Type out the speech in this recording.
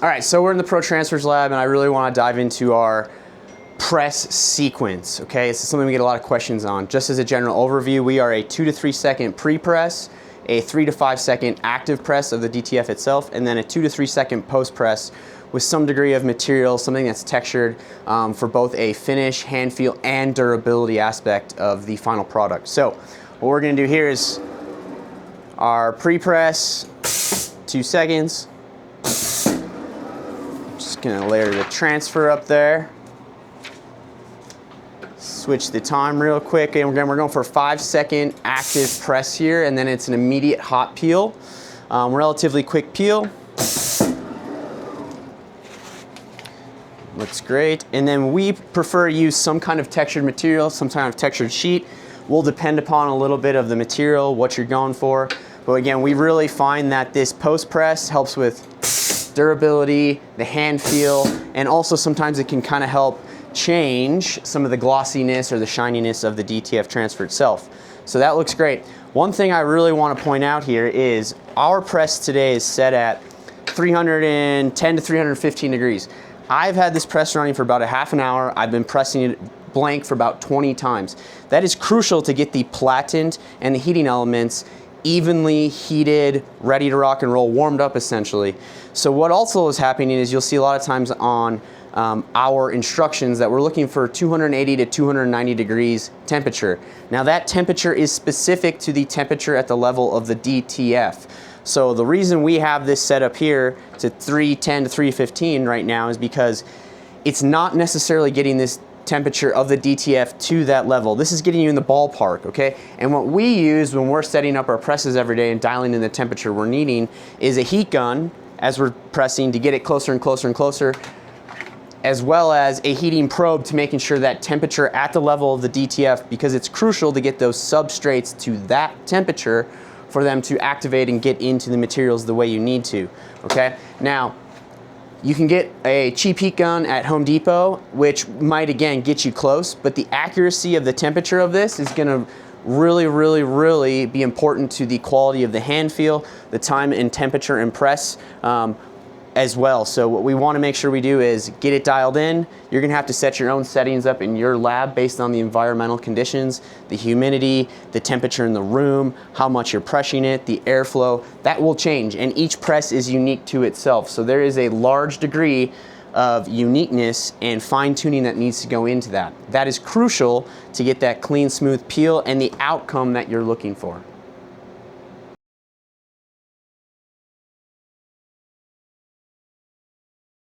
All right, so we're in the Pro Transfers lab, and I really want to dive into our press sequence, okay? This is something we get a lot of questions on. Just as a general overview, we are a 2 to 3 second pre-press, a 3 to 5 second active press of the DTF itself, and then a 2 to 3 second post-press with some degree of material, something that's textured for both a finish, hand feel, and durability aspect of the final product. So what we're gonna do here is our pre-press, 2 seconds. Just gonna layer the transfer up there. Switch the time real quick, and again, we're going for a 5 second active press here, and then it's an immediate hot peel. Relatively quick peel. Looks great. And then we prefer to use some kind of textured material, some kind of textured sheet. Will depend upon a little bit of the material, what you're going for. But again, we really find that this post press helps with durability, the hand feel, and also sometimes it can kind of help change some of the glossiness or the shininess of the DTF transfer itself. So that looks great. One thing I really want to point out here is our press today is set at 310 to 315 degrees. I've had this press running for about a half an hour. I've been pressing it blank for about 20 times. That is crucial to get the platen and the heating elements evenly heated, ready to rock and roll, warmed up essentially. So what also is happening is you'll see a lot of times on our instructions that we're looking for 280 to 290 degrees temperature. Now that temperature is specific to the temperature at the level of the DTF. So the reason we have this set up here to 310 to 315 right now is because it's not necessarily getting this temperature of the DTF to that level. This is getting you in the ballpark, okay? And what we use when we're setting up our presses every day and dialing in the temperature we're needing is a heat gun as we're pressing to get it closer and closer and closer, as well as a heating probe to making sure that temperature at the level of the DTF, because it's crucial to get those substrates to that temperature for them to activate and get into the materials the way you need to, okay? Now, you can get a cheap heat gun at Home Depot, which might again get you close, but the accuracy of the temperature of this is gonna really be important to the quality of the hand feel, the time and temperature and press as well. So what we want to make sure we do is get it dialed in. You're gonna have to set your own settings up in your lab based on the environmental conditions, the humidity, the temperature in the room, how much you're pressing it, the airflow. That will change, and each press is unique to itself. So there is a large degree of uniqueness and fine-tuning that needs to go into that. That is crucial to get that clean, smooth peel and the outcome that you're looking for.